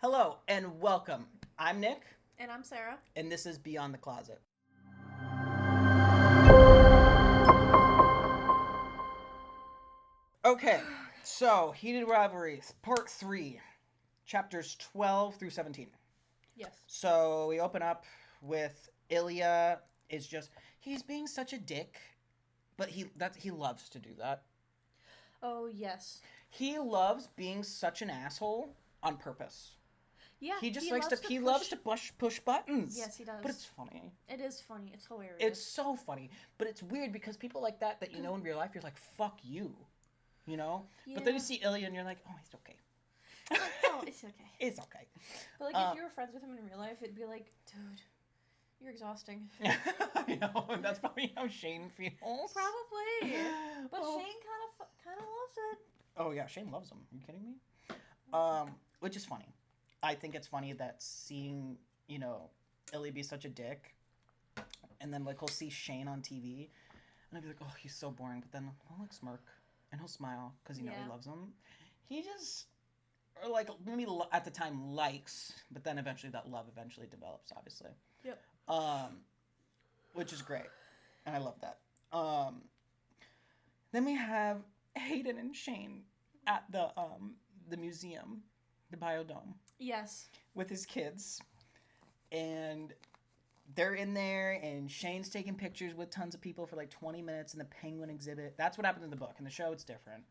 Hello and welcome. I'm Nick, And I'm Sarah. and this is Beyond the Closet. Okay, so Heated Rivalry, Part 3, chapters 12 through 17. Yes. So we open up with Ilya is just, he's being such a dick, but he loves to do that. Oh, yes. He loves being such an asshole on purpose. Yeah. He just likes to push buttons. Yes, he does. But it's funny. It is funny. It's hilarious. It's so funny, but it's weird because people like that you know in real life, you're like, fuck you, you know? Yeah. But then you see Ilya and you're like, oh, he's okay. Oh, it's okay. It's okay. But, like, if you were friends with him in real life, it'd be like, dude, you're exhausting. I know, that's probably how Shane feels. Probably. But Shane kind of loves it. Oh, yeah, Shane loves him. Are you kidding me? Which is funny. I think it's funny that seeing, you know, Ilya be such a dick, and then, like, he'll see Shane on TV, and I'll be like, oh, he's so boring, but then he'll, like, smirk, and he'll smile, because, you know, he loves him. He just, or, like, maybe at the time likes, but then eventually that love eventually develops, obviously. Yep. Which is great, and I love that. Then we have Hayden and Shane at the museum, the Biodome. Yes. With his kids, and they're in there, and Shane's taking pictures with tons of people for like 20 minutes in the penguin exhibit. That's what happened in the book. In the show, it's different,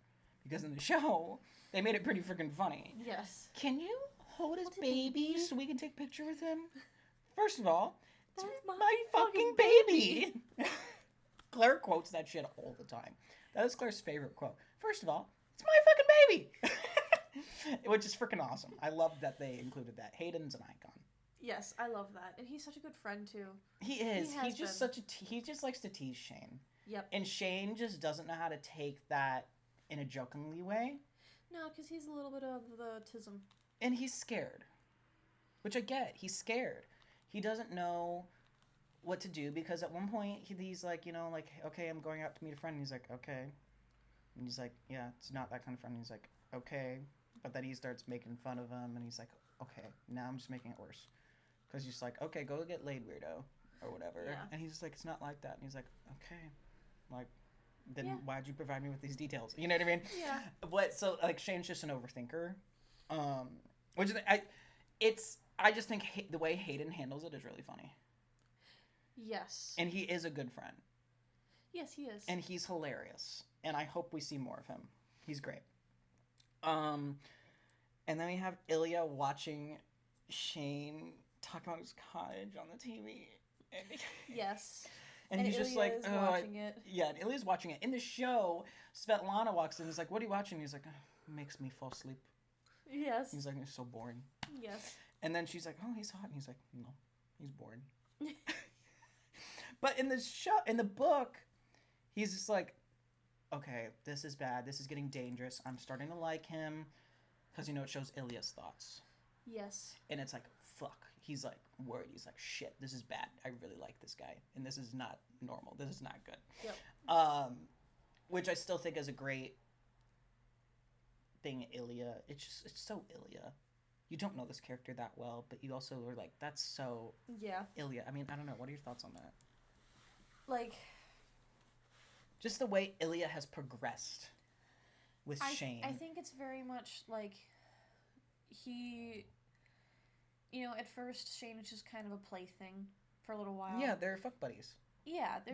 because in the show, they made it pretty freaking funny. Yes. Can you hold his baby so we can take a picture with him? First of all, it's my fucking baby. Claire quotes that shit all the time. That is Claire's favorite quote. First of all, it's my fucking baby. Which is freaking awesome. I love that they included that. Hayden's an icon. Yes, I love that. And he's such a good friend, too. He is. He's just he just likes to tease Shane. Yep. And Shane just doesn't know how to take that in a jokingly way. No, because he's a little bit of the tism. And he's scared. Which I get. He's scared. He doesn't know what to do, because at one point he's like, you know, like, okay, I'm going out to meet a friend. And he's like, okay. And he's like, yeah, it's not that kind of friend. And he's like, okay. But then he starts making fun of him, and he's like, okay, now I'm just making it worse. Because he's like, okay, go get laid, weirdo, or whatever. Yeah. And he's just like, it's not like that. And he's like, okay. Like, then why'd you provide me with these details? You know what I mean? Yeah. But, so, like, Shane's just an overthinker. Which is, I just think the way Hayden handles it is really funny. Yes. And he is a good friend. Yes, he is. And he's hilarious. And I hope we see more of him. He's great. And then we have Ilya watching Shane talk about his cottage on the TV. Yes. And he's just Ilya like, is watching it. Yeah, and Ilya's watching it. In the show, Svetlana walks in and is like, what are you watching? He's like, makes me fall asleep. Yes. He's like, it's so boring. Yes. And then she's like, oh, he's hot. And he's like, no, he's boring. But in the book, he's just like, okay, this is bad. This is getting dangerous. I'm starting to like him. Because, you know, it shows Ilya's thoughts. Yes. And it's like, fuck. He's like worried. He's like, shit, this is bad. I really like this guy. And this is not normal. This is not good. Yep. Which I still think is a great thing, Ilya. It's so Ilya. You don't know this character that well, but you also are like, that's so Ilya. I mean, I don't know. What are your thoughts on that? Like, just the way Ilya has progressed with Shane. I think it's very much like he, you know, at first Shane is just kind of a plaything for a little while. Yeah, they're fuck buddies. Yeah, they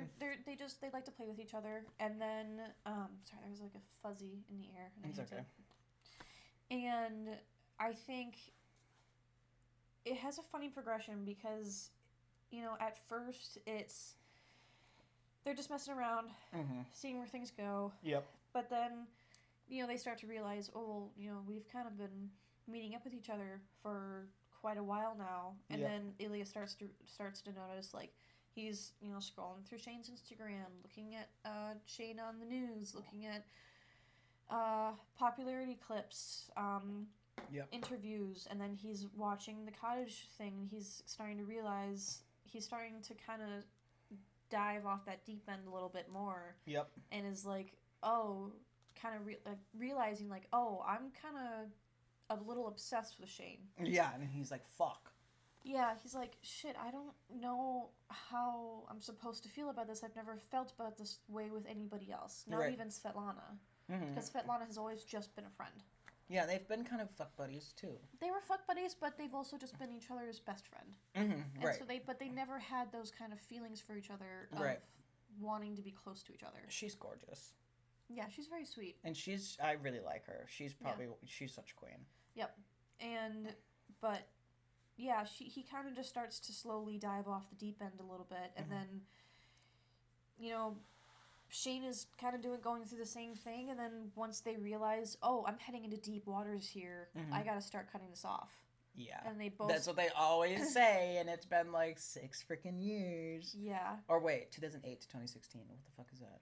like to play with each other, and then sorry, there was like a fuzzy in the air. And it's okay. And I think it has a funny progression because, you know, at first they're just messing around, seeing where things go. Yep. But then, you know, they start to realize, oh, well, you know, we've kind of been meeting up with each other for quite a while now. And then Ilya starts to notice, like, he's, you know, scrolling through Shane's Instagram, looking at Shane on the news, looking at popularity clips, interviews, and then he's watching the cottage thing, and he's starting to realize, he's starting to kind of dive off that deep end a little bit more. Yep. And is like, oh, kind of realizing, like, oh, I'm kind of a little obsessed with Shane. Yeah, and he's like, fuck. Yeah, he's like, shit, I don't know how I'm supposed to feel about this. I've never felt about this way with anybody else. Not even Svetlana. Because Svetlana has always just been a friend. Yeah, they've been kind of fuck buddies, too. They were fuck buddies, but they've also just been each other's best friend. Right. So they never had those kind of feelings for each other of wanting to be close to each other. She's gorgeous. Yeah, she's very sweet. And I really like her. She's such a queen. Yep. But, yeah, he kind of just starts to slowly dive off the deep end a little bit. And then, you know, Shane is kind of going through the same thing. And then once they realize, oh, I'm heading into deep waters here, I got to start cutting this off. Yeah. And they both... That's what they always say, and it's been like 6 freaking years. Yeah. Or wait, 2008 to 2016. What the fuck is that?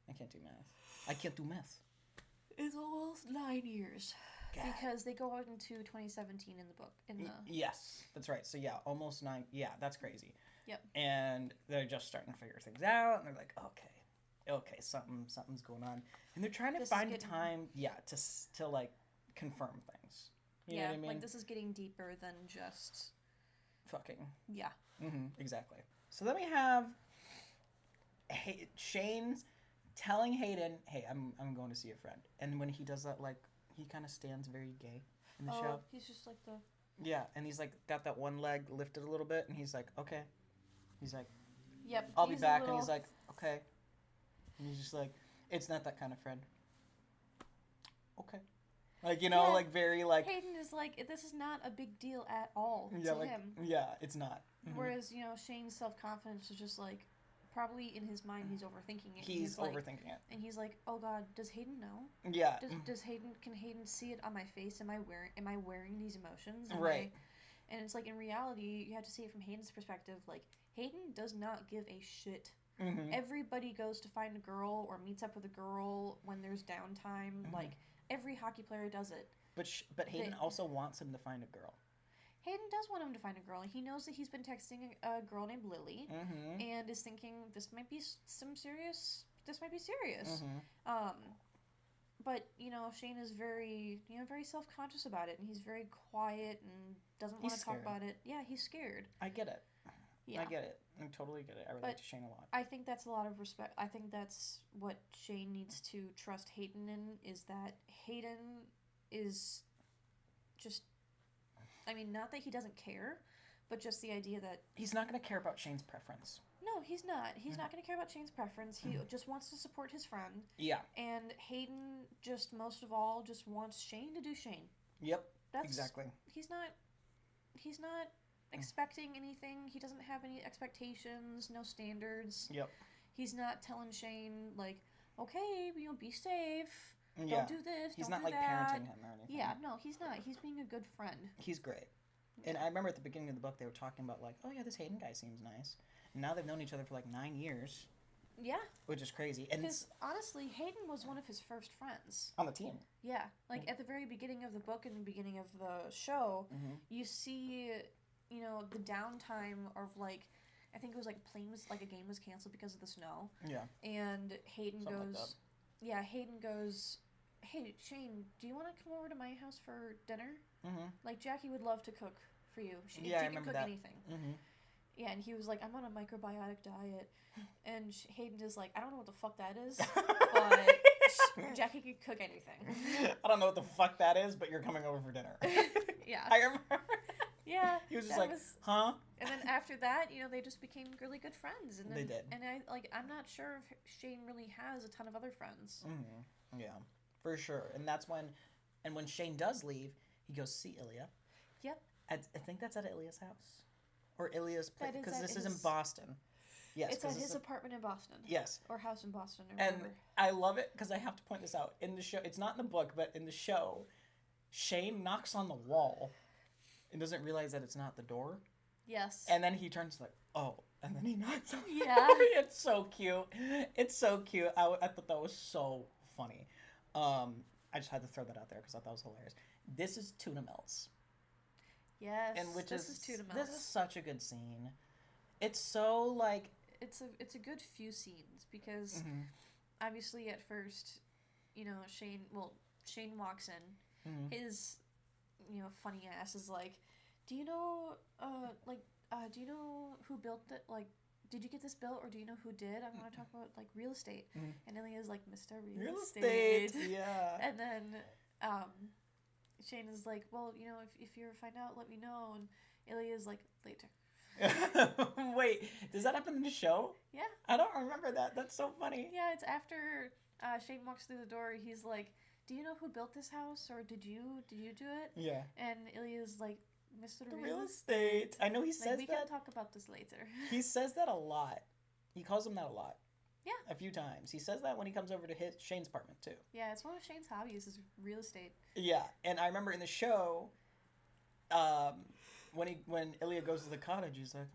I can't do math. It's almost 9 years. God. Because they go out into 2017 in the book. Yes, that's right. So yeah, almost 9. Yeah, that's crazy. Yep. And they're just starting to figure things out, and they're like, okay, something's going on, and they're trying to find a time, to like confirm things. You know what I mean? Like this is getting deeper than just fucking. Yeah. Exactly. So then we have Shane's telling Hayden, "Hey, I'm going to see a friend," and when he does that, like he kind of stands very gay in the show. He's just like the. Yeah, and he's like got that one leg lifted a little bit, and he's like, okay. He's like, yep. I'll be back, and he's like, okay. And he's just like, it's not that kind of friend. Okay. Like, you know, like very like. Hayden is like, this is not a big deal at all to him. Yeah, it's not. Whereas, you know, Shane's self-confidence is just like, probably in his mind he's overthinking it. He's overthinking it. And he's like, oh God, does Hayden know? Yeah. Can Hayden see it on my face? Am I wearing these emotions? Right. And it's like, in reality, you have to see it from Hayden's perspective. Like, Hayden does not give a shit. Everybody goes to find a girl or meets up with a girl when there's downtime. Like, every hockey player does it. But Hayden also wants him to find a girl. Hayden does want him to find a girl. He knows that he's been texting a girl named Lily and is thinking, this might be serious. But, you know, Shane is very self-conscious about it, and he's very quiet and doesn't want to talk about it. Yeah, he's scared. I get it. Yeah. I get it. I totally get it. I relate to Shane a lot. I think that's a lot of respect. I think that's what Shane needs to trust Hayden in, is that Hayden is just... I mean, not that he doesn't care, but just the idea that... He's not going to care about Shane's preference. No, he's not. He's not going to care about Shane's preference. He just wants to support his friend. Yeah. And Hayden just, most of all, just wants Shane to do Shane. Yep, exactly. He's not expecting anything. He doesn't have any expectations, no standards. Yep. He's not telling Shane, like, okay, you know, be safe. Yeah. Don't do this. He's don't not do like that. parenting him or anything. Yeah, no, he's not. He's being a good friend. He's great. And I remember at the beginning of the book they were talking about like, oh yeah, this Hayden guy seems nice. And now they've known each other for like 9 years. Yeah. Which is crazy. And because honestly, Hayden was one of his first friends. On the team. Yeah. Like at the very beginning of the book and the beginning of the show, you see, you know, the downtime of like, I think it was like a game was canceled because of the snow. Yeah. And Hayden Something goes, like that. Yeah, Hayden goes, hey, Shane, do you want to come over to my house for dinner? Like, Jackie would love to cook for you. She can cook anything. Yeah, and he was like, I'm on a microbiotic diet. And Hayden is like, I don't know what the fuck that is, but Jackie could cook anything. I don't know what the fuck that is, but you're coming over for dinner. Yeah. I remember. Yeah. He was just like, huh? And then after that, you know, they just became really good friends. And then, they did. And I'm not sure if Shane really has a ton of other friends. Yeah, for sure. And that's when Shane does leave, he goes see Ilya. Yep. I think that's at Ilya's house. Or Ilya's place, because this is in his... Boston. Yes, it's at his apartment in Boston. Yes. Or house in Boston. Or and whatever. I love it, because I have to point this out. In the show, it's not in the book, but in the show, Shane knocks on the wall and doesn't realize that it's not the door. Yes. And then he turns like, oh, and then he knocks on the Yeah. door. It's so cute. It's so cute. I thought that was so funny. I just had to throw that out there because I thought that was hilarious. This is Tuna Mills. Yes. And this is Tuna Mills. This is such a good scene. It's so like... It's a good few scenes because obviously at first, you know, Shane walks in his, funny ass is like, do you know, do you know who built it? Like, did you get this built, or do you know who did? I want to talk about, like, real estate. And Ilya's like, Mr. Real Estate. Yeah. And then, Shane is like, well, if you ever find out, let me know. And Ilya's like, later. Wait, does that happen in the show? Yeah. I don't remember that. That's so funny. Yeah, it's after Shane walks through the door. He's like, do you know who built this house, or did you do it? Yeah. And Ilya's like, Mr. Real Estate. I know he says we that. can talk about this later. He says that a lot. He calls him that a lot. Yeah. A few times. He says that when he comes over to Shane's apartment, too. Yeah, it's one of Shane's hobbies is real estate. Yeah, and I remember in the show, when Ilya goes to the cottage, he's like,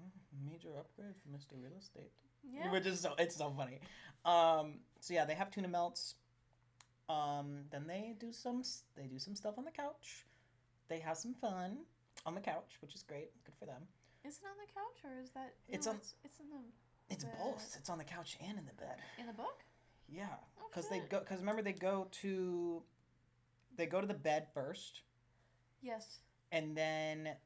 major upgrade for Mr. Real Estate. Yeah. Which is it's so funny. So yeah, they have tuna melts. Then they do some stuff on the couch. They have some fun on the couch, which is great. Good for them. Is it on the couch, or is that... It's in the... It's both. It's on the couch and in the bed. In the book? Yeah, because remember they go to the bed first. Yes. And then,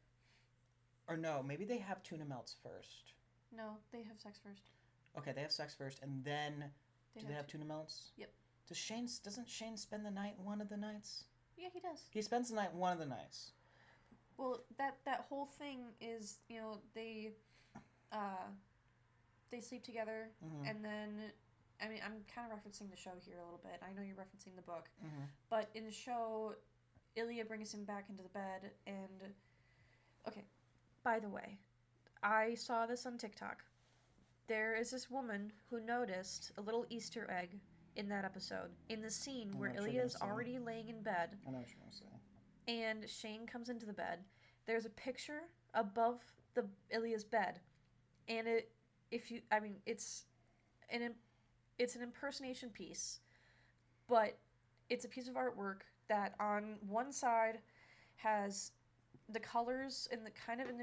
or no, maybe they have tuna melts first. No, they have sex first. Okay, they have sex first, and then do they have tuna melts? Yep. Doesn't Shane spend the night one of the nights? Yeah, he does. He spends the night one of the nights. Well, that whole thing is, they sleep together, and then, I mean, I'm kind of referencing the show here a little bit. I know you're referencing the book, but in the show, Ilya brings him back into the bed, and, okay, by the way, I saw this on TikTok. There is this woman who noticed a little Easter egg in that episode, in the scene where Ilya is already laying in bed. I know what you're going to say. And Shane comes into the bed. There's a picture above Ilya's bed, and it's an impersonation piece, but it's a piece of artwork that on one side has the colors in the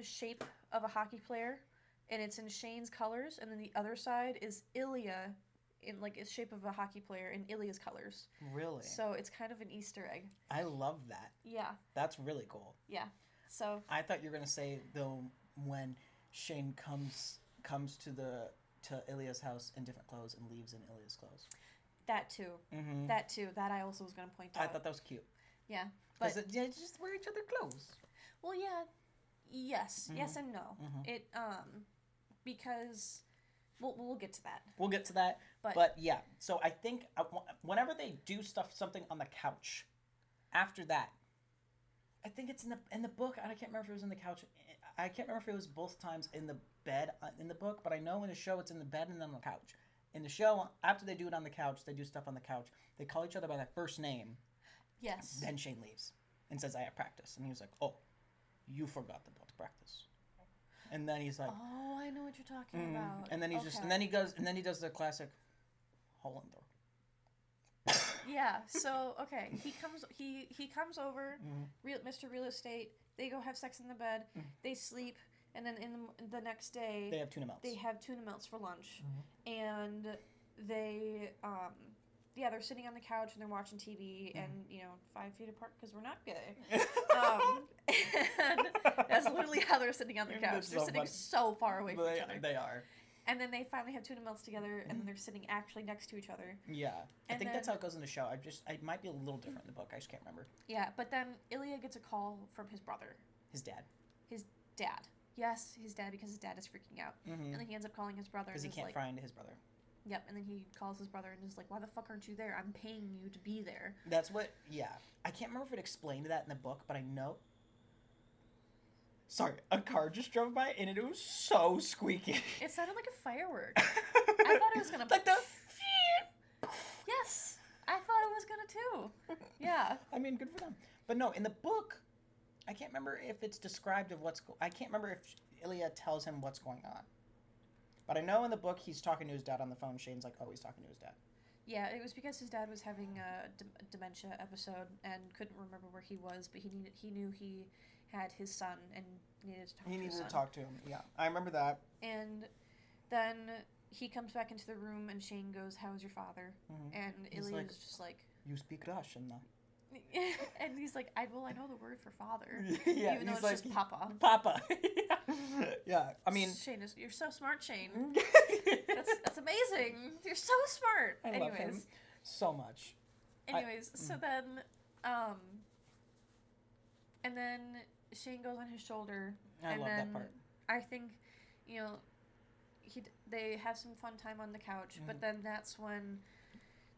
shape of a hockey player, and it's in Shane's colors, and then the other side is Ilya in like a shape of a hockey player in Ilya's colors. Really? So it's kind of an Easter egg. I love that. Yeah. That's really cool. Yeah. So I thought you were gonna say though when Shane comes to Ilya's house in different clothes and leaves in Ilya's clothes. That too. Mm-hmm. That too. That I also was gonna point out. I thought that was cute. Yeah. But just wear each other's clothes. Well, yeah. Yes. Yes and no. It because we'll get to that. We'll get to that. But yeah. So I think whenever they do something on the couch, after that, I think it's in the book. I can't remember if it was in the couch. I can't remember if it was both times in the bed in the book. But I know in the show it's in the bed and then on the couch. In the show, after they do it on the couch, they do stuff on the couch. They call each other by their first name. Yes. Then Shane leaves and says, "I have practice," and he was like, "Oh, you forgot about the practice." And then he's like, "Oh, I know what you're talking about." And then he does the classic Hollander. Yeah. So okay, he comes over, Mr. Real Estate. They go have sex in the bed. They sleep, and then in the next day they have tuna melts. They have tuna melts for lunch, and they they're sitting on the couch and they're watching TV, and 5 feet apart because we're not gay. And that's literally how they're sitting on the couch. They're sitting so far away from each other. They are. And then they finally have tuna melts together, and then they're sitting actually next to each other. Yeah, I think that's how it goes in the show. It might be a little different in the book. I just can't remember. Yeah, but then Ilya gets a call from his brother. His dad. His dad. Yes, his dad, because his dad is freaking out. And then he ends up calling his brother. Because he can't fry into his brother. Yep, and then he calls his brother and is like, "Why the fuck aren't you there? I'm paying you to be there." That's what, yeah. I can't remember if it explained that in the book, but I know. Sorry, a car just drove by and it was so squeaky. It sounded like a firework. I thought it was gonna... Like the... Yes, I thought it was gonna too. Yeah. I mean, good for them. But no, in the book, I can't remember if it's described of I can't remember if Ilya tells him what's going on. But I know in the book he's talking to his dad on the phone. Shane's like, oh, he's talking to his dad. Yeah, it was because his dad was having a dementia episode and couldn't remember where he was, but he knew he had his son and needed to talk to his son. He needed to talk to him, yeah. I remember that. And then he comes back into the room and Shane goes, "How is your father?" And Ilya is just like... You speak Russian now. And he's like, I know the word for father. Yeah, even though he's it's just Papa. Papa. Yeah. I mean, Shane you're so smart, Shane. That's amazing. You're so smart. I love him so much. Anyways, so then, and then Shane goes on his shoulder. I love that part. I think, they have some fun time on the couch, but then that's when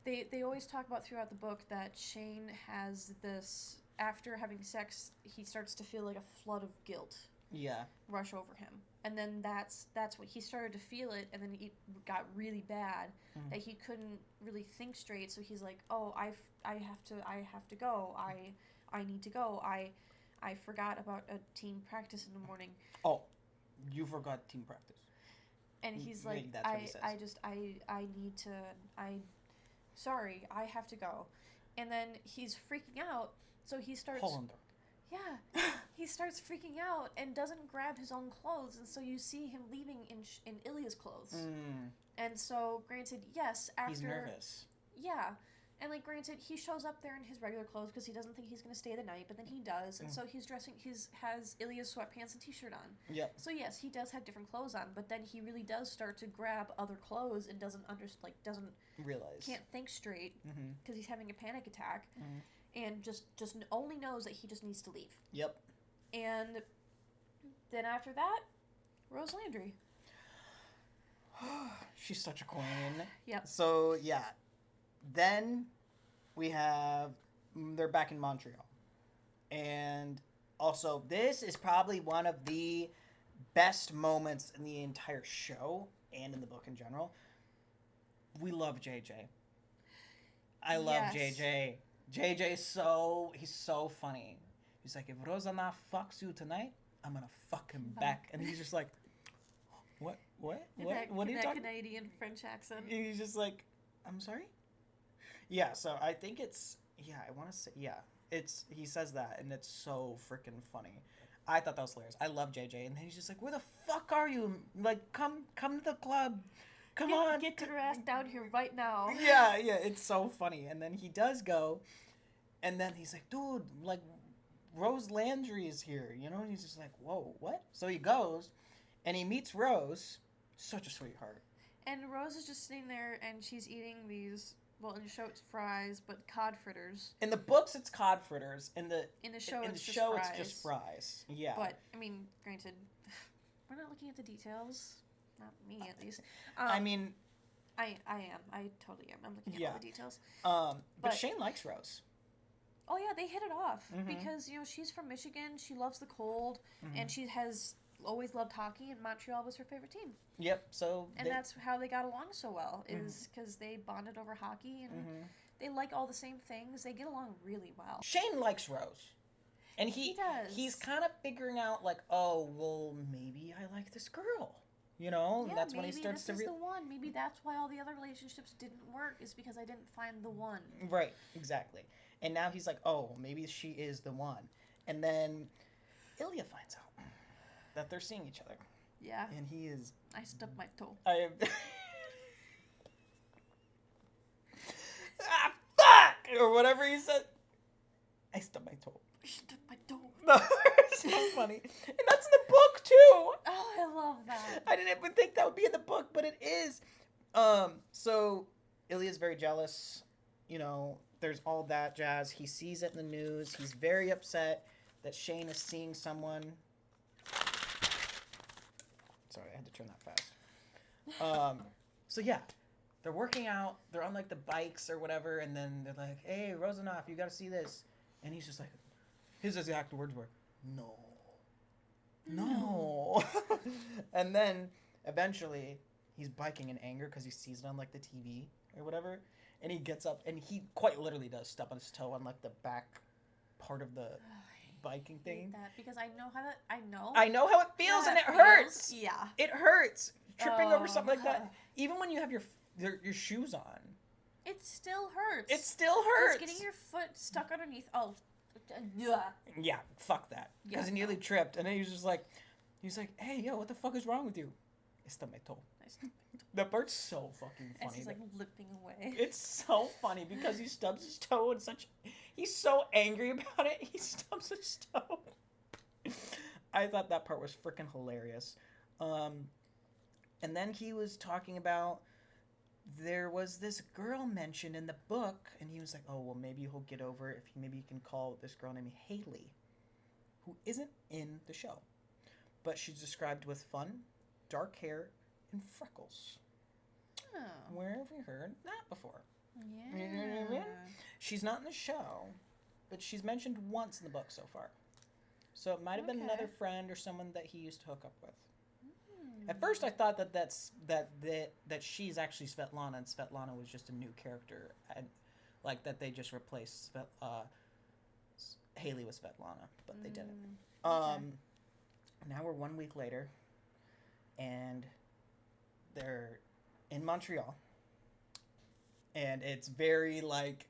they always talk about throughout the book that Shane has this, after having sex, he starts to feel like a flood of guilt. Yeah. Rush over him. And then that's what he started to feel it, and then it got really bad that he couldn't really think straight. So he's like, "Oh, I have to go. I need to go. I forgot about a team practice in the morning." Oh, you forgot team practice. And he's like, Maybe that's what he says. Sorry, I have to go. And then he's freaking out, so he starts... Hollander. Yeah, he starts freaking out and doesn't grab his own clothes, and so you see him leaving in Ilya's clothes. And so, granted, yes, after... He's nervous. Yeah, and granted, he shows up there in his regular clothes because he doesn't think he's going to stay the night, but then he does, and so he's has Ilya's sweatpants and t-shirt on. Yep. So yes, he does have different clothes on, but then he really does start to grab other clothes and doesn't realize, can't think straight because he's having a panic attack. And just only knows that he just needs to leave. Yep. And then after that, Rose Landry. She's such a queen. Yep. So, yeah. Then they're back in Montreal. And also, this is probably one of the best moments in the entire show and in the book in general. We love JJ. I love JJ. JJ he's so funny. He's like, if Rosanna fucks you tonight, I'm gonna fuck him back. And he's just like, what are you talking about? Canadian French accent. And he's just like, I'm sorry? Yeah, so I think he says that, and it's so freaking funny. I thought that was hilarious. I love JJ, and then he's just like, where the fuck are you? Like, come to the club. Come on. Get your ass down here right now. Yeah, it's so funny. And then he does go, and then he's like, dude, like, Rose Landry is here, And he's just like, whoa, what? So he goes, and he meets Rose. Such a sweetheart. And Rose is just sitting there, and she's eating these, well, in the show it's fries, but cod fritters. In the books, it's cod fritters. In the show, it's just fries. Yeah. But, I mean, granted, we're not looking at the details. Not me, at least. I mean... I am. I totally am. I'm looking at all the details. But Shane likes Rose. Oh, yeah, they hit it off. Because, she's from Michigan. She loves the cold. And she has always loved hockey, and Montreal was her favorite team. Yep, so... And that's how they got along so well, is because they bonded over hockey, and they like all the same things. They get along really well. Shane likes Rose. And he does. He's kind of figuring out, like, oh, well, maybe I like this girl. Yeah, that's when he starts to... Maybe this is the one. Maybe that's why all the other relationships didn't work, is because I didn't find the one. Right, exactly. And now he's like, oh, maybe she is the one. And then Ilya finds out that they're seeing each other. Yeah. And he is... I stubbed my toe. Fuck! Or whatever he said. I stubbed my toe. I stubbed my toe. No, it's so funny. And that's in the book, too. Oh, I love that. I didn't even think that would be in the book, but it is. So Ilya's very jealous. There's all that jazz. He sees it in the news. He's very upset that Shane is seeing someone. Sorry, I had to turn that fast. So yeah, they're working out. They're on, like, the bikes or whatever, and then they're like, hey, Rozanoff, you gotta see this. And he's just like, his exact words were, no. And then eventually he's biking in anger because he sees it on, like, the TV or whatever, and he gets up, and he quite literally does step on his toe on, like, the back part of the biking thing. I hate that because I know how it feels, and it hurts. Yeah, it hurts tripping over something like that. Even when you have your shoes on, it still hurts. It still hurts. It's getting your foot stuck underneath. Oh, yeah, fuck that. Because he nearly tripped, and then he was like, hey, yo, what the fuck is wrong with you? I stubbed my toe. That part's so fucking funny. As he's like limping away. It's so funny because he stubs his toe and he's so angry about it. He stubs his toe. I thought that part was freaking hilarious. And then he was talking about there was this girl mentioned in the book, and he was like, oh, well, maybe he'll get over it if maybe he can call this girl named Haley, who isn't in the show. But she's described with fun, dark hair, and freckles. Oh. Where have we heard that before? Yeah. You know what I mean? She's not in the show, but she's mentioned once in the book so far. So it might have been another friend or someone that he used to hook up with. At first, I thought that she's actually Svetlana, and Svetlana was just a new character, and like that they just replaced Haley with Svetlana, but they didn't. Now we're 1 week later, and they're in Montreal, and it's very like,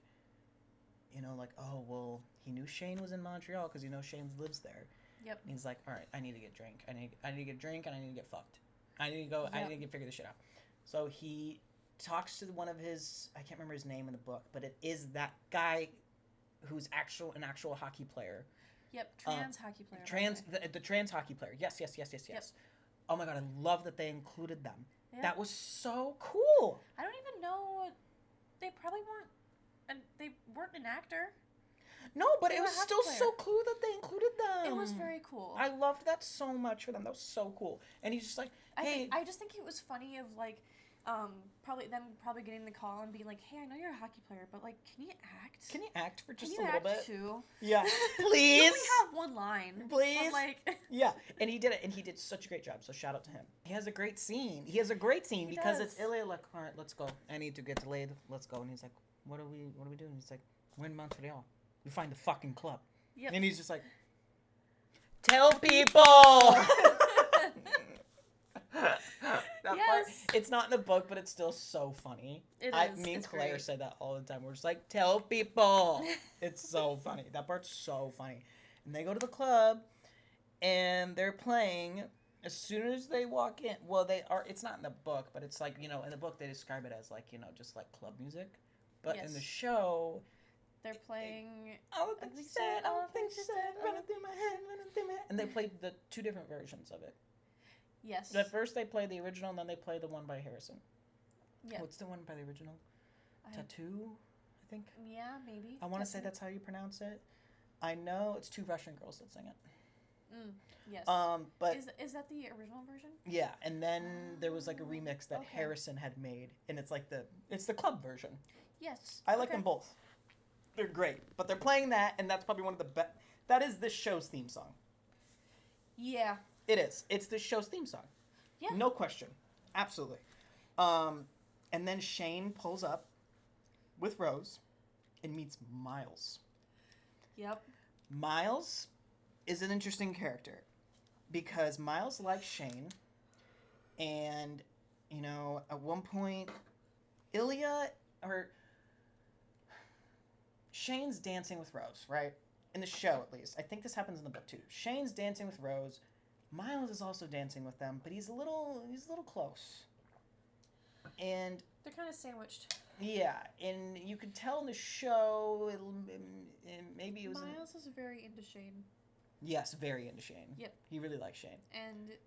oh well, he knew Shane was in Montreal because Shane lives there. Yep. And he's like, all right, I need to get drink. I need to get drink, and I need to get fucked. I need to go. Yep. I need to figure this shit out. So he talks to one of his. I can't remember his name in the book, but it is that guy who's an actual hockey player. Yep, trans hockey player. The trans hockey player. Yes. Yep. Oh my god, I love that they included them. Yep. That was so cool. I don't even know. They probably weren't. They weren't an actor. No, but it was still so cool that they included them. It was very cool. I loved that so much for them. That was so cool. And he's just like, hey. I just think it was funny of like, probably getting the call and being like, hey, I know you're a hockey player, but like, can you act? Can you act for just a little bit? Can you act too? Yeah. Please. You only have one line. Please. But like. Yeah. And he did it. And he did such a great job. So shout out to him. He has a great scene. Because it's Ilya like, all right, let's go. I need to get delayed. Let's go. And he's like, what are we doing? He's like, we're in Montreal. We find the fucking club. Yep. And he's just like, tell people! Part, it's not in the book, but it's still so funny. Me and Claire say that all the time. We're just like, tell people! It's so funny. That part's so funny. And they go to the club, and they're playing. As soon as they walk in, it's not in the book, but it's like, in the book they describe it as like, just like club music. But in the show... They're playing... All the things she said, running through my head. And they played the two different versions of it. Yes. At first they play the original, and then they play the one by Harrison. Yeah. What's the one by the original? Tattoo, I think? Yeah, maybe. I want to say that's how you pronounce it. I know it's two Russian girls that sing it. Yes. But... Is that the original version? Yeah, and then there was like a remix that Harrison had made, and it's like it's the club version. Yes. I like them both. They're great, but they're playing that, and that's probably one of the best. That is this show's theme song. Yeah. It is. It's this show's theme song. Yeah. No question. Absolutely. And then Shane pulls up with Rose and meets Miles. Yep. Miles is an interesting character because Miles likes Shane, and, at one point, Shane's dancing with Rose, right? In the show, at least. I think this happens in the book, too. Shane's dancing with Rose. Miles is also dancing with them, but he's a little close. And... they're kind of sandwiched. Yeah, and you could tell in the show, maybe it was... Miles is very into Shane. Yes, very into Shane. Yep. He really likes Shane.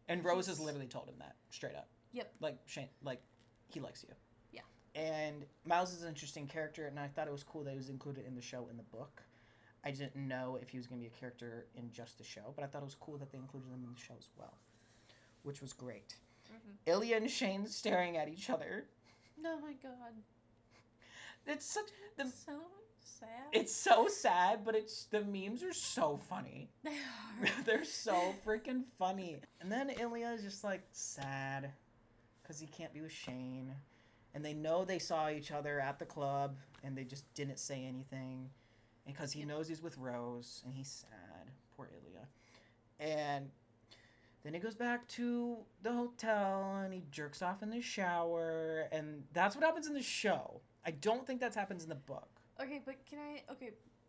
And Rose has literally told him that, straight up. Yep. Like, Shane, he likes you. Yeah. And Miles is an interesting character, and I thought it was cool that he was included in the show in the book. I didn't know if he was going to be a character in just the show, but I thought it was cool that they included him in the show as well, which was great. Mm-hmm. Ilya and Shane staring at each other. Oh my god. It's such... so sad. It's so sad, but the memes are so funny. They are. They're so freaking funny. And then Ilya is just like sad because he can't be with Shane. And they know they saw each other at the club, and they just didn't say anything. And because he knows he's with Rose, and he's sad. Poor Ilya. And then he goes back to the hotel, and he jerks off in the shower. And that's what happens in the show. I don't think that happens in the book. Okay,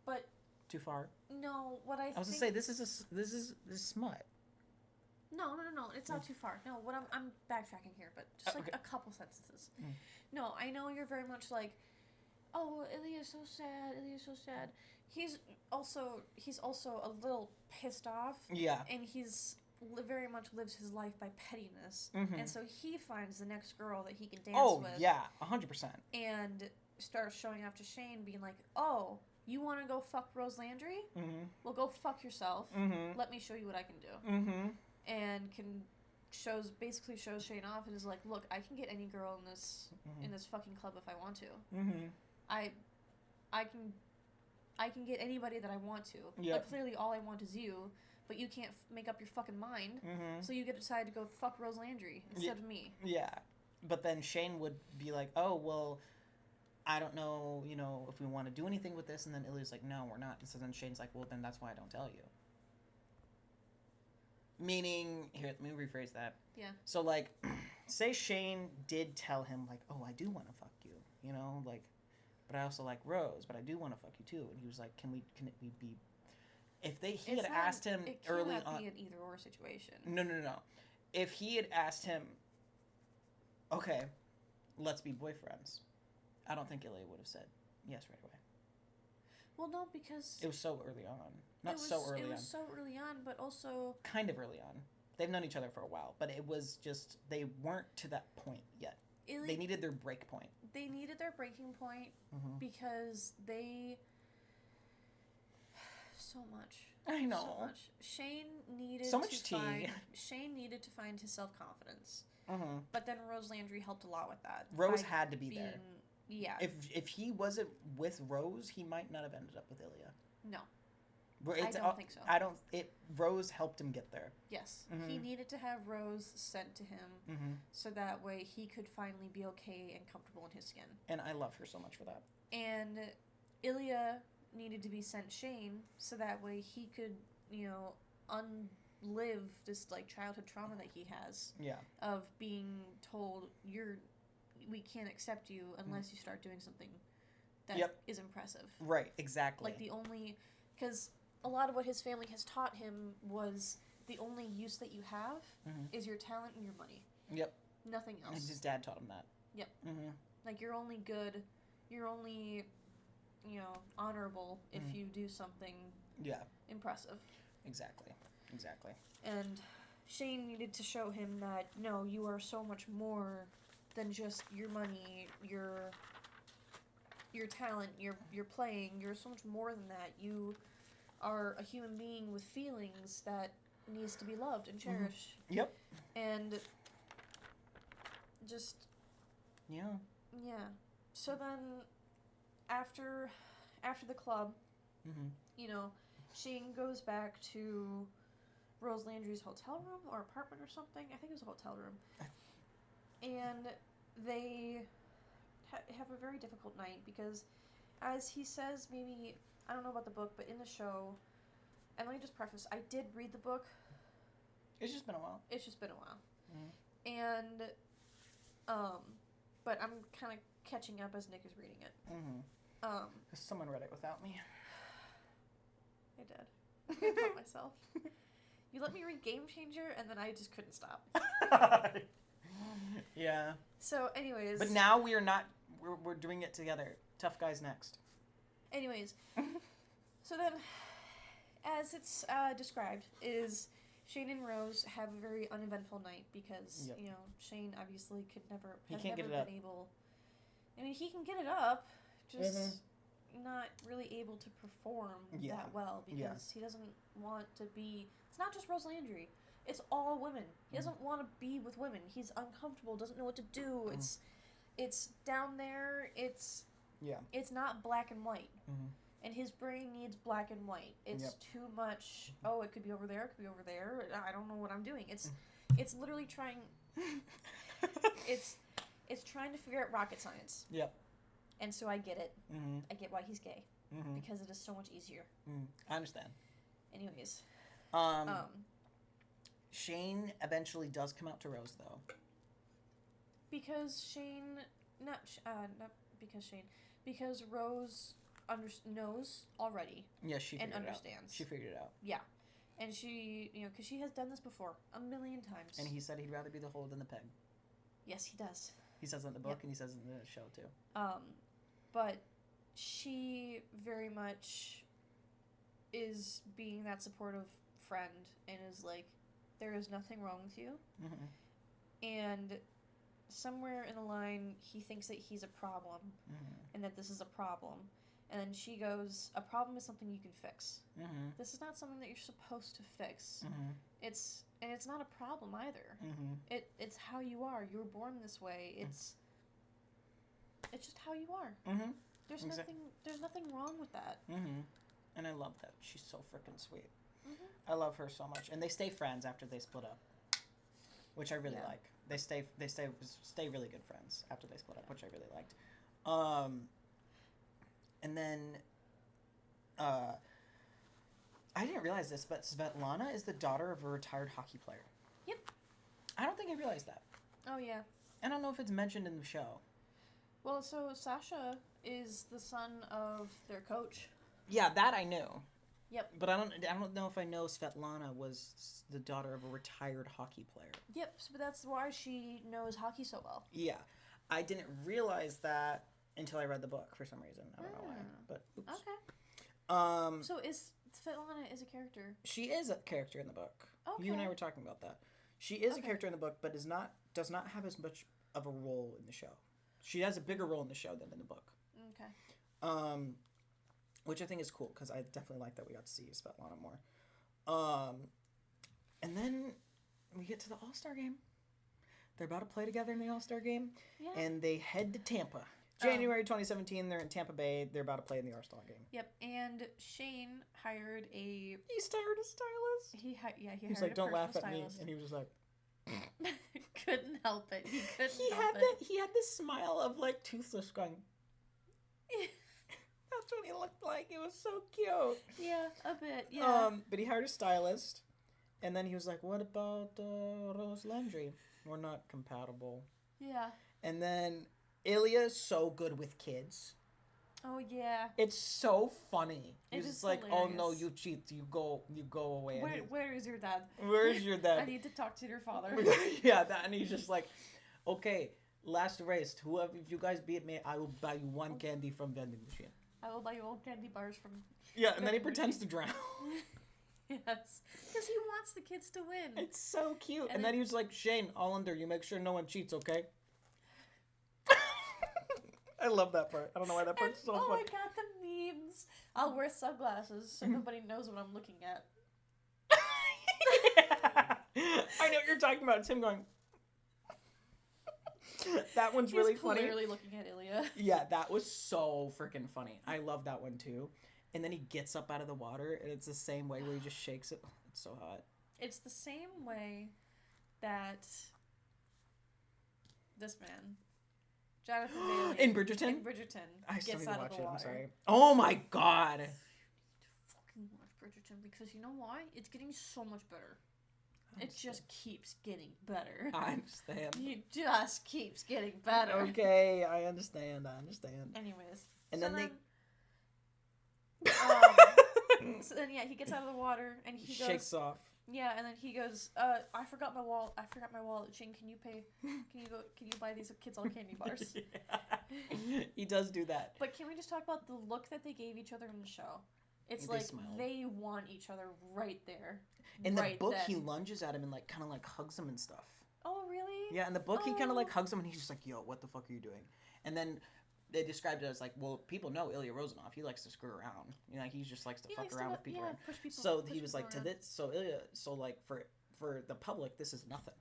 but... Too far? No, what I was going to say, this is smut. No. It's not too far. No, what I'm backtracking here, but just like okay. a couple sentences. No, I know you're very much like, oh, Ilya's so sad. Ilya's so sad. He's also a little pissed off. Yeah. And he's very much lives his life by pettiness. And so he finds the next girl that he can dance with. Oh, yeah, 100%. And starts showing off to Shane, being like, oh, you want to go fuck Rose Landry? Well, go fuck yourself. Let me show you what I can do. And basically shows Shane off and is like, look, I can get any girl in this fucking club if I want to. I can get anybody that I want to. Yep. But clearly all I want is you, but you can't make up your fucking mind. So you get to decide to go fuck Rose Landry instead of me. Yeah. But then Shane would be like, oh, well, I don't know, if we want to do anything with this. And then Ilya's like, no, we're not. And so then Shane's like, well, then that's why I don't tell you. Meaning, here, let me rephrase that. Yeah. So, like, say Shane did tell him, like, oh, I do want to fuck you, like, but I also like Rose, but I do want to fuck you too. And he was like, can it be, he had asked him early on. It cannot be an either or situation. No. If he had asked him, okay, let's be boyfriends, I don't think Ilya would have said yes right away. Well, no, because it was so early on. It was so early on, but also kind of early on. They've known each other for a while, but it was just they weren't to that point yet. They needed their break point. They needed their breaking point because they so much. I know. So much. Shane needed to find his self-confidence. But then Rose Landry helped a lot with that. Rose had to be there. Yeah. If he wasn't with Rose, he might not have ended up with Ilya. No. I don't think so. Rose helped him get there. Yes. He needed to have Rose sent to him so that way he could finally be okay and comfortable in his skin. And I love her so much for that. And Ilya needed to be sent Shane so that way he could, unlive this like childhood trauma that he has. Yeah. Of being told we can't accept you unless you start doing something that is impressive. Right, exactly. Like because a lot of what his family has taught him was the only use that you have is your talent and your money. Yep. Nothing else. And his dad taught him that. Yep. Like you're only good, you're only, honorable if you do something impressive. Exactly. And Shane needed to show him that, no, you are so much more than just your money, your talent, your playing. You're so much more than that. You are a human being with feelings that needs to be loved and cherished. Yep. And just... Yeah. So then, after the club, Shane goes back to Rose Landry's hotel room or apartment or something. I think it was a hotel room. And they have a very difficult night because, as he says, maybe, I don't know about the book, but in the show, and let me just preface, I did read the book. It's just been a while. And, but I'm kind of catching up as Nick is reading it. Someone read it without me. I did. I taught myself. You let me read Game Changer, and then I just couldn't stop. Yeah. So, anyways. But now we are not. We're doing it together. Tough Guys next. Anyways. So then, as it's described, is Shane and Rose have a very uneventful night because, Shane obviously has never been able... I mean, he can get it up, just not really able to perform that well because he doesn't want to be... It's not just Rose Landry. It's all women. He doesn't want to be with women. He's uncomfortable, doesn't know what to do. It's down there. It's not black and white. And his brain needs black and white. It's too much, oh, it could be over there, it could be over there. I don't know what I'm doing. It's literally trying... It's trying to figure out rocket science. Yep. And so I get it. I get why he's gay. Because it is so much easier. I understand. Anyways. Shane eventually does come out to Rose, though. Because Shane... Not because Shane. Because Rose knows already. Yeah, she figured and understands. She figured it out. Yeah. And she, because she has done this before a million times. And he said he'd rather be the hole than the peg. Yes, he does. He says it in the book, and he says it in the show, too. But she very much is being that supportive friend and is like, there is nothing wrong with you. Mm-hmm. And somewhere in the line, he thinks that he's a problem and that this is a problem. And then she goes, a problem is something you can fix. Mm-hmm. This is not something that you're supposed to fix. Mm-hmm. It's not a problem either. Mm-hmm. It's how you are. You were born this way. It's just how you are. Mm-hmm. There's nothing wrong with that. Mm-hmm. And I love that. She's so freaking sweet. Mm-hmm. I love her so much. And they stay friends after they split up, which I really like. They stay really good friends after they split up, which I really liked. And then, I didn't realize this, but Svetlana is the daughter of a retired hockey player. Yep. I don't think I realized that. Oh, yeah. I don't know if it's mentioned in the show. Well, so Sasha is the son of their coach. Yeah, that I knew. Yep. But I don't know if I know Svetlana was the daughter of a retired hockey player. Yep, but that's why she knows hockey so well. Yeah. I didn't realize that until I read the book for some reason. I don't know why. But oops. Okay. So Svetlana is a character. She is a character in the book. Okay. You and I were talking about that. She is a character in the book, but does not have as much of a role in the show. She has a bigger role in the show than in the book. Okay. Which I think is cool, because I definitely like that we got to see Svetlana more. And then we get to the All-Star game. They're about to play together in the All-Star game. Yeah. And they head to Tampa. January 2017, they're in Tampa Bay. They're about to play in the All-Star game. Yep, and Shane hired a... He's hired a stylist. He hired He's like, don't laugh at me. stylist. And he was just like... Couldn't help it. He couldn't help it. He had this smile of, like, toothless going... That's what he looked like. It was so cute. Yeah, a bit, yeah. But he hired a stylist. And then he was like, what about Rose Landry? We're not compatible. Yeah. And then Ilya is so good with kids. Oh, yeah. It's so funny. He's just like, hilarious. oh, no, you cheat. You go away. Where is your dad? Where's your dad? I need to talk to your father. Yeah, and he's just like, okay, last race. If you guys beat me, I will buy you one candy from vending machine. I will buy you all candy bars from... Yeah, and then he pretends to drown. Yes, because he wants the kids to win. It's so cute. And then he was like, Shane, Hollander, you make sure no one cheats, okay? I love that part. I don't know why that part's so funny. Oh my god, the memes. I'll wear sunglasses so nobody knows what I'm looking at. Yeah. I know what you're talking about. It's him going... That one's really funny. He's clearly looking at Ilya. Yeah, that was so freaking funny. I love that one too. And then he gets up out of the water, and it's the same way where he just shakes it. It's so hot. It's the same way that this man, Jonathan Bailey, in Bridgerton, I still need to watch it. I'm sorry. Oh my god. You need to fucking watch Bridgerton, because you know why? It's getting so much better. It just keeps getting better. I understand. It just keeps getting better. Okay, I understand. Anyways. And so then so then, yeah, he gets out of the water and he goes... Shakes off. Yeah, and then he goes, I forgot my wallet. Shane, can you buy these kids all candy bars? Yeah. He does do that. But can we just talk about the look that they gave each other in the show? It's like they want each other right there. In the book, he lunges at him and like kind of like hugs him and stuff. Oh, really? Yeah, in the book, he kind of like hugs him and he's just like, yo, what the fuck are you doing? And then they described it as like, well, people know Ilya Rozanov. He likes to screw around. You know, he just likes to fuck around with people. Yeah, push people. So he was like, to this, so Ilya, so like for the public, this is nothing.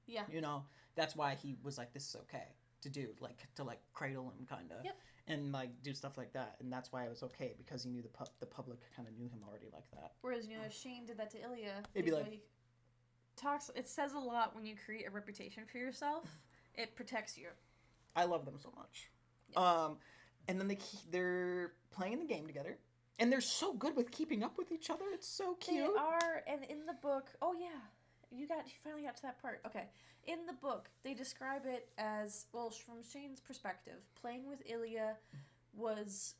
Yeah. You know, that's why he was like, this is okay to do, like to like cradle him kind of. Yep. And like do stuff like that, and that's why it was okay, because he knew the public kind of knew him already like that. Whereas, you know, if Shane did that to Ilya, it'd be like it says a lot when you create a reputation for yourself. It protects you. I love them so much. Yep. And then they're playing the game together, and they're so good with keeping up with each other. It's so cute. They are, and in the book, oh yeah, you finally got to that part. Okay. In the book, they describe it as, well, from Shane's perspective, playing with Ilya was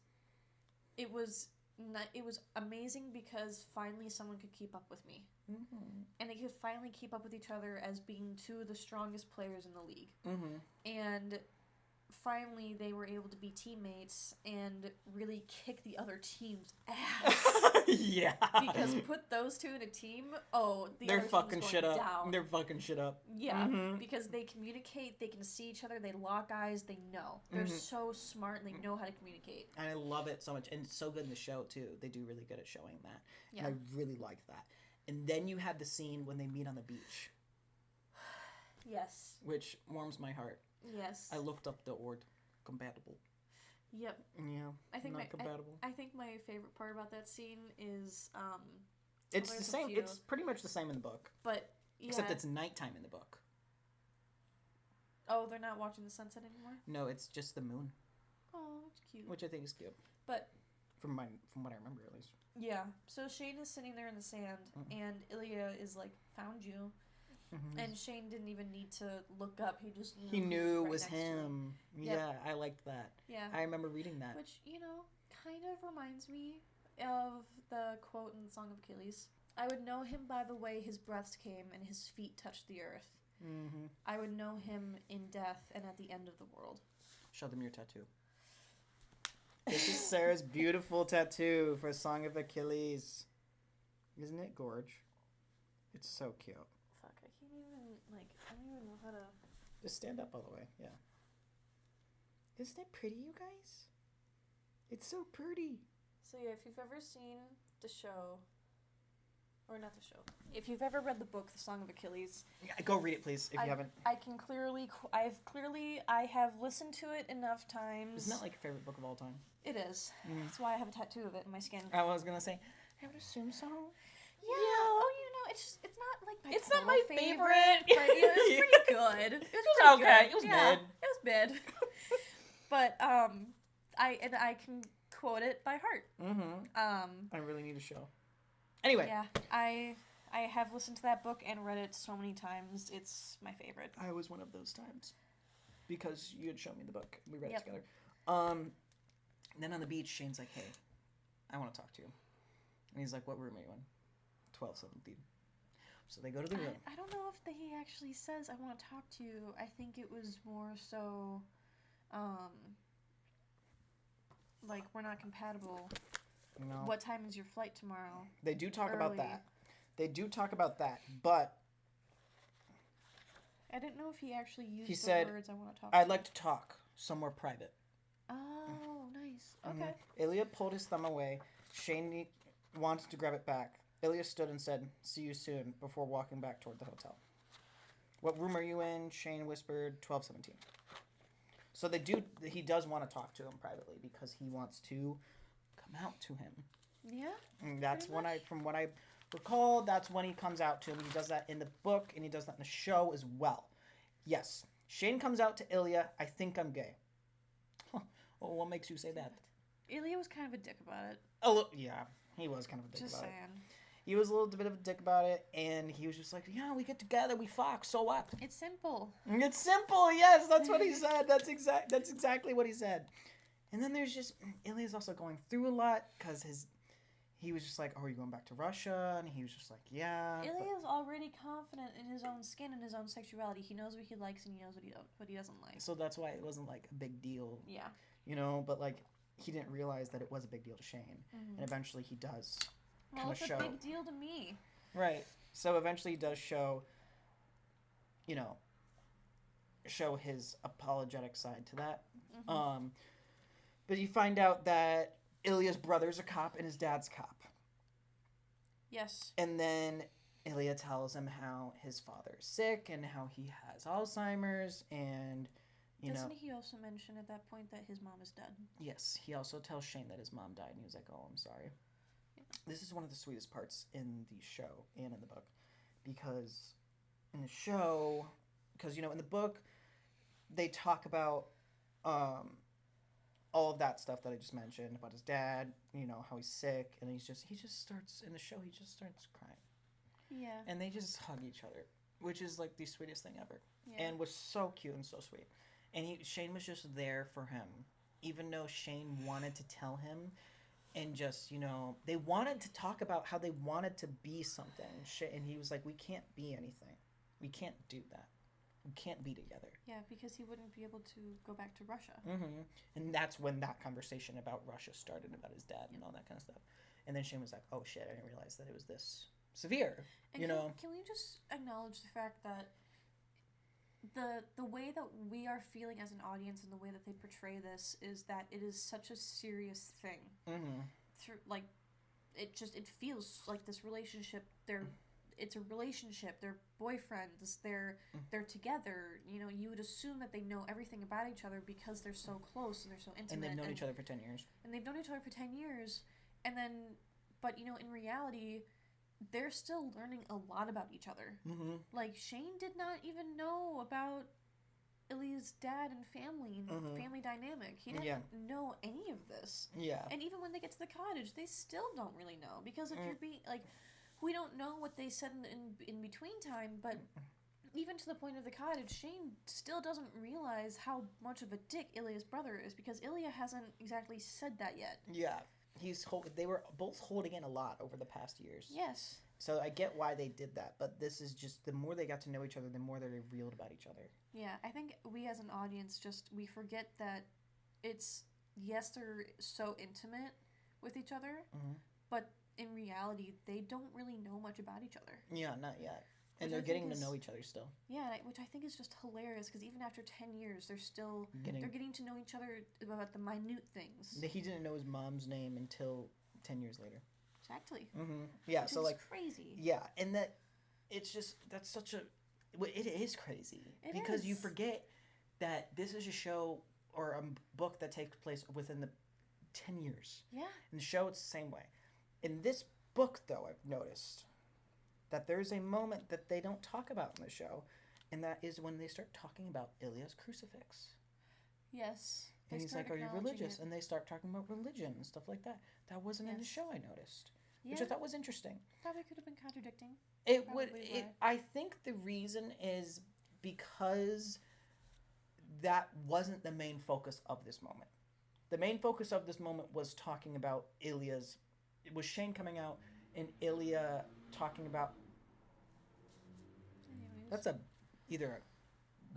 it was amazing because finally someone could keep up with me. Mm-hmm. And they could finally keep up with each other as being two of the strongest players in the league. Mm-hmm. And finally they were able to be teammates and really kick the other team's ass. Yeah. Because put those two in a team, they're fucking shit up. Down. They're fucking shit up. Yeah, mm-hmm. because they communicate, they can see each other, they lock eyes, they know. They're so smart and they know how to communicate. And I love it so much. And it's so good in the show, too. They do really good at showing that. Yeah. And I really like that. And then you have the scene when they meet on the beach. Yes. Which warms my heart. Yes. I looked up the word compatible. Yep. Yeah. I think not compatible. I think my favorite part about that scene is it's the same. It's pretty much the same in the book. But yeah. Except it's nighttime in the book. Oh, they're not watching the sunset anymore? No, it's just the moon. Oh, that's cute. Which I think is cute. But from what I remember at least. Yeah. So Shane is sitting there in the sand and Ilya is like, found you. Mm-hmm. And Shane didn't even need to look up. He just knew. He knew it was was him. Yep. Yeah, I liked that. Yeah. I remember reading that. Which, kind of reminds me of the quote in the Song of Achilles. I would know him by the way his breaths came and his feet touched the earth. Mm-hmm. I would know him in death and at the end of the world. Show them your tattoo. This is Sarah's beautiful tattoo for Song of Achilles. Isn't it gorge? It's so cute. Fuck, I can't even, I don't even know how to... Just stand up all the way, yeah. Isn't it pretty, you guys? It's so pretty. So yeah, if you've ever seen the show, or not the show, if you've ever read the book, The Song of Achilles... Yeah, go read it, please, if you haven't. I have listened to it enough times. Isn't that like your favorite book of all time? It is. That's why I have a tattoo of it in my skin. I was gonna say, I would assume so. Yeah. Oh, it's not like my it's not my favorite. But it was pretty good. It was okay. Good. It was yeah, mid. It was mid. But I can quote it by heart. I really need a show. Anyway. Yeah, I have listened to that book and read it so many times. It's my favorite. I was one of those times because you had shown me the book. We read it Yep. together. Then on the beach, Shane's like, "Hey, I want to talk to you," and he's like, "What room are you in?" 1217. So they go to the room. I don't know if he actually says, "I want to talk to you." I think it was more so, like, we're not compatible. No. What time is your flight tomorrow? They do talk about that. They do talk about that, but I didn't know if he actually used he the said, words, "I want to talk I'd to like you." to talk somewhere private. Oh, nice. Okay. Ilya pulled his thumb away. Shane wanted to grab it back. Ilya stood and said, "See you soon," before walking back toward the hotel. "What room are you in?" Shane whispered, 1217. So he does want to talk to him privately because he wants to come out to him. Yeah. And that's from what I recall, that's when he comes out to him. He does that in the book and he does that in the show as well. Yes. Shane comes out to Ilya, "I think I'm gay." Well, what makes you say that? Ilya was kind of a dick about it. Oh, yeah. He was kind of a dick Just about it. saying. He was a little bit of a dick about it, and he was just like, "Yeah, we get together, we fuck, so what?" It's simple. It's simple, yes, that's what he said. That's exactly what he said. And then there's just, Ilya's also going through a lot, because he was just like, "Oh, are you going back to Russia?" And he was just like, "Yeah." Ilya's already confident in his own skin and his own sexuality. He knows what he likes and he knows what he doesn't like. So that's why it wasn't like a big deal. Yeah. But like, he didn't realize that it was a big deal to Shane. And eventually he does kind of show. Well, it's a big deal to me. Right. So eventually he does show his apologetic side to that. But you find out that Ilya's brother's a cop and his dad's cop. Yes. And then Ilya tells him how his father is sick and how he has Alzheimer's and, Doesn't he also mention at that point that his mom is dead? Yes. He also tells Shane that his mom died and he was like, "Oh, I'm sorry." Yeah. This is one of the sweetest parts in the show and in the book. Because in the show, in the book, they talk about all of that stuff that I just mentioned about his dad, how he's sick, and he just starts crying. Yeah. And they just hug each other, which is like the sweetest thing ever. Yeah. And was so cute and so sweet. And Shane was just there for him. Even though Shane wanted to tell him and just, they wanted to talk about how they wanted to be something. Shit, and he was like, we can't be anything. We can't do that. We can't be together. Yeah, because he wouldn't be able to go back to Russia. Mm-hmm. And that's when that conversation about Russia started, about his dad and all that kind of stuff. And then Shane was like, oh shit, I didn't realize that it was this severe. And can we just acknowledge the fact that the way that we are feeling as an audience and the way that they portray this is that it is such a serious thing. Mm-hmm. It feels like this relationship. It's a relationship. They're boyfriends. They're together. You would assume that they know everything about each other because they're so close and they're so intimate. And they've known each other for 10 years. And then, but in reality, they're still learning a lot about each other. Mm-hmm. Like, Shane did not even know about Ilya's dad and family and family dynamic. He didn't know any of this. Yeah. And even when they get to the cottage, they still don't really know. Because if you're being, like, we don't know what they said in between time, but even to the point of the cottage, Shane still doesn't realize how much of a dick Ilya's brother is, because Ilya hasn't exactly said that yet. Yeah. They were both holding in a lot over the past years. Yes. So I get why they did that, but this is just, the more they got to know each other, the more they revealed about each other. Yeah, I think we as an audience we forget that yes, they're so intimate with each other, but in reality, they don't really know much about each other. Yeah, not yet. And they're getting to know each other still. Yeah, which I think is just hilarious, because even after 10 years, they're getting to know each other about the minute things. He didn't know his mom's name until 10 years later. Exactly. Mm-hmm. Yeah, which so is like crazy. Yeah, and that's such a. It is crazy because you forget that this is a show or a book that takes place within the 10 years. Yeah. In the show, it's the same way. In this book, though, I've noticed that there's a moment that they don't talk about in the show, and that is when they start talking about Ilya's crucifix. Yes. And he's like, are you religious? And they start talking about religion and stuff like that. That wasn't in the show, I noticed. Yeah. Which I thought was interesting. Probably could have been contradicting. I think the reason is because that wasn't the main focus of this moment. The main focus of this moment was talking about Ilya's... It was Shane coming out and Ilya talking about... Anyways. That's either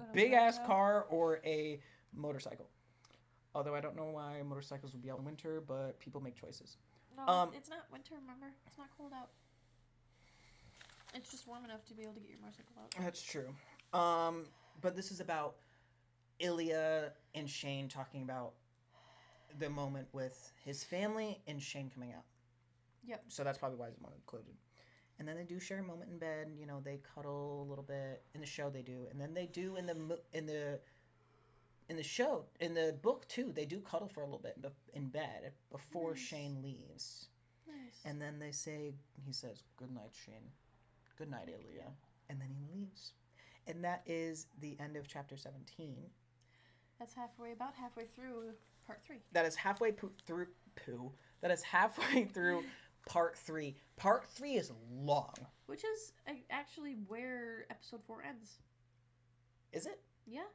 a big-ass car or a motorcycle. Although I don't know why motorcycles would be out in winter, but people make choices. No, it's not winter, remember? It's not cold out. It's just warm enough to be able to get your motorcycle out. That's true. But this is about Ilya and Shane talking about the moment with his family and Shane coming out. Yep. So that's probably why it's not included. And then they do share a moment in bed. They cuddle a little bit. In the show, they do, and then they do in the show, in the book too. They do cuddle for a little bit in bed before Shane leaves. Nice. And then he says, "Good night, Shane. Good night, Ilya." And then he leaves. And that is the end of chapter 17. That's about halfway through part 3. That is halfway through That is halfway through part 3. Part 3 is long. Which is actually where episode 4 ends. Is it? Yeah.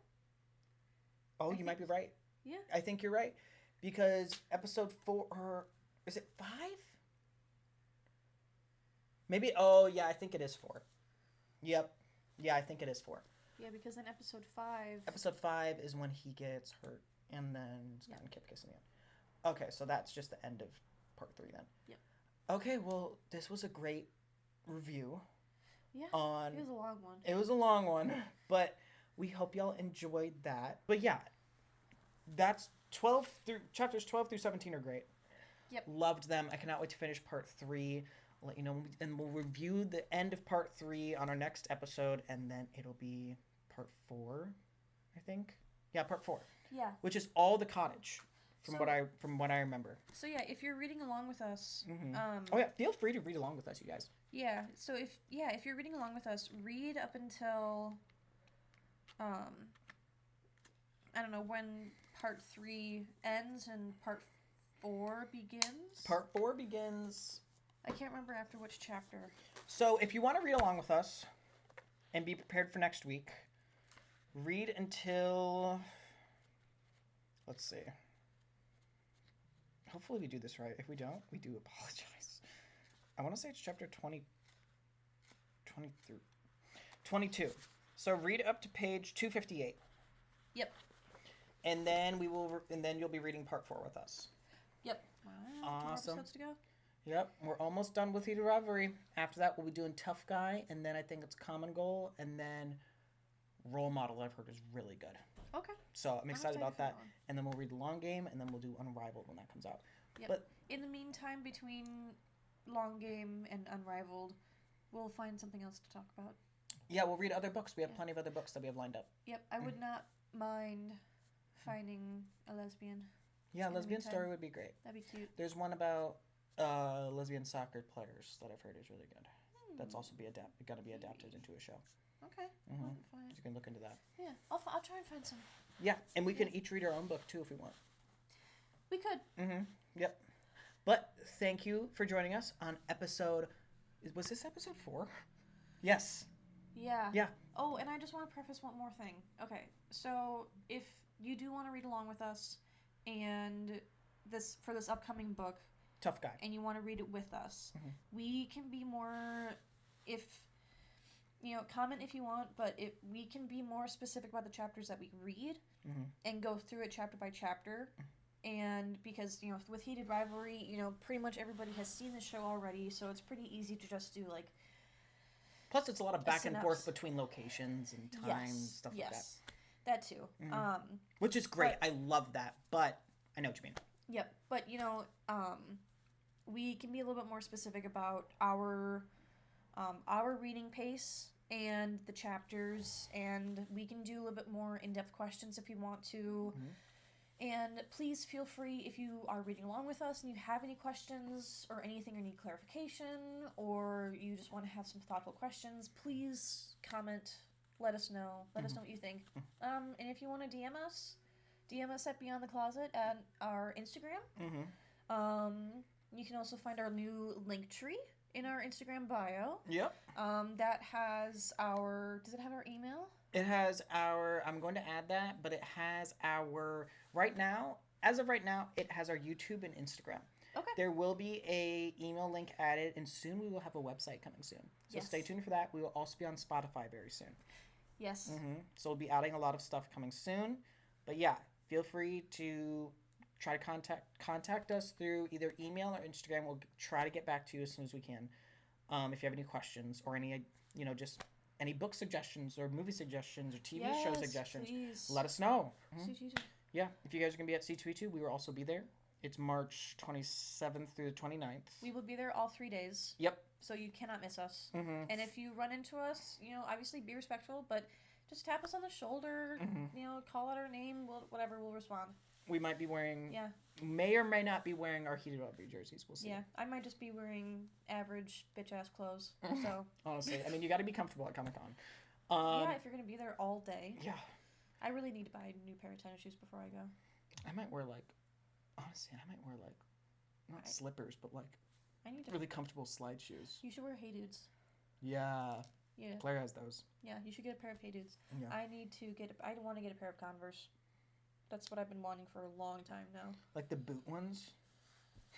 Oh, you might be right. Yeah. I think you're right. Because episode 4, or is it 5? Maybe, I think it is 4. Yep. Yeah, I think it is 4. Yeah, because in episode 5... Episode 5 is when he gets hurt, and then Scott and Kip kiss in the end. Okay, so that's just the end of part 3 then. Yep. Okay, well, this was a great review. Yeah, it was a long one. It was a long one, but we hope y'all enjoyed that. But yeah, that's chapters 12 through 17 are great. Yep. Loved them. I cannot wait to finish part 3. I'll let you know, and we'll review the end of part 3 on our next episode, and then it'll be part 4, I think. Yeah, part 4. Yeah. Which is all the cottage, from what I remember. So yeah, if you're reading along with us, feel free to read along with us, you guys. Yeah. So if you're reading along with us, read up until, I don't know when part 3 ends and part 4 begins. Part 4 begins. I can't remember after which chapter. So if you want to read along with us and be prepared for next week, read until, let's see. Hopefully we do this right. If we don't, we do apologize. I want to say it's chapter 22. So read up to page 258. Yep. And then you'll be reading part 4 with us. Yep. Wow, 2 episodes to go. Yep, we're almost done with Heated Rivalry. After that, we'll be doing Tough Guy, and then I think it's Common Goal, and then Role Model, I've heard, is really good. Okay. So I'm excited about that. And then we'll read the Long Game, and then we'll do Unrivaled when that comes out. Yep. But in the meantime, between Long Game and Unrivaled, we'll find something else to talk about. Yeah, we'll read other books. We have plenty of other books that we have lined up. Yep, I would not mind finding a lesbian. Yeah, lesbian story would be great. That'd be cute. There's one about lesbian soccer players that I've heard is really good. That's also going to be adapted into a show. Okay. Mm-hmm. You can look into that. Yeah, I'll try and find some. Yeah, and we can each read our own book too if we want. We could. Mm-hmm. Yep. But thank you for joining us on episode... Was this episode 4? Yes. Yeah. Yeah. Oh, and I just want to preface one more thing. Okay, so if you do want to read along with us and this upcoming book... Tough Guy. And you want to read it with us, we can be more... comment if you want, but we can be more specific about the chapters that we read and go through it chapter by chapter. And because, with Heated Rivalry, pretty much everybody has seen the show already, so it's pretty easy to just do, like... Plus, it's a lot of back and forth between locations and time, stuff like that. Yes, that too. Which is great. I love that, but I know what you mean. Yep, but, we can be a little bit more specific about our reading pace and the chapters, and we can do a little bit more in-depth questions if you want to. And please feel free, if you are reading along with us and you have any questions or anything or need clarification, or you just want to have some thoughtful questions, please comment, let us know what you think. And if you want to DM us at Beyond the Closet at our Instagram. You can also find our new link tree in our Instagram bio. Yep. That has our... Does it have our email? It has our... I'm going to add that, but it has our... As of right now, it has our YouTube and Instagram. Okay. There will be a email link added, and soon we will have a website coming soon. So stay tuned for that. We will also be on Spotify very soon. Yes. So we'll be adding a lot of stuff coming soon. But yeah, feel free to... try to contact us through either email or Instagram. We'll try to get back to you as soon as we can. If you have any questions or any, just any book suggestions or movie suggestions or TV show suggestions, please. Let us know. Yeah, if you guys are going to be at C2E2, we will also be there. It's March 27th through the 29th. We will be there all 3 days. Yep. So you cannot miss us. And if you run into us, obviously be respectful, but just tap us on the shoulder, call out our name, whatever, we'll respond. We might be wearing... Yeah. May or may not be wearing our Heated Rivalry jerseys. We'll see. Yeah, I might just be wearing average bitch-ass clothes, so... Honestly, you got to be comfortable at Comic-Con. Yeah, if you're going to be there all day. Yeah. I really need to buy a new pair of tennis shoes before I go. I might wear, not slippers, but, I need to... really comfortable slide shoes. You should wear Hey Dudes. Yeah. Yeah. Claire has those. Yeah, you should get a pair of Hey Dudes. Yeah. I want to get a pair of Converse. That's what I've been wanting for a long time now. Like the boot ones?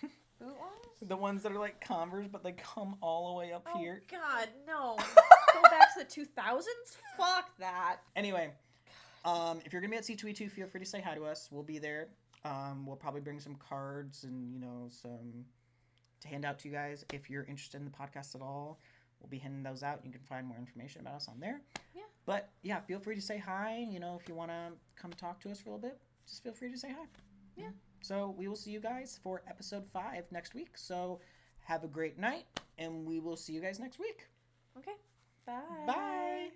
Boot ones? The ones that are like Converse, but they come all the way up here. Oh, God, no. Go back to the 2000s? Fuck that. Anyway, if you're going to be at C2E2, feel free to say hi to us. We'll be there. We'll probably bring some cards and, some to hand out to you guys. If you're interested in the podcast at all, we'll be handing those out. You can find more information about us on there. Yeah. But, yeah, feel free to say hi. If you want to come talk to us for a little bit, just feel free to say hi. Yeah. So we will see you guys for episode 5 next week. So have a great night, and we will see you guys next week. Okay. Bye. Bye.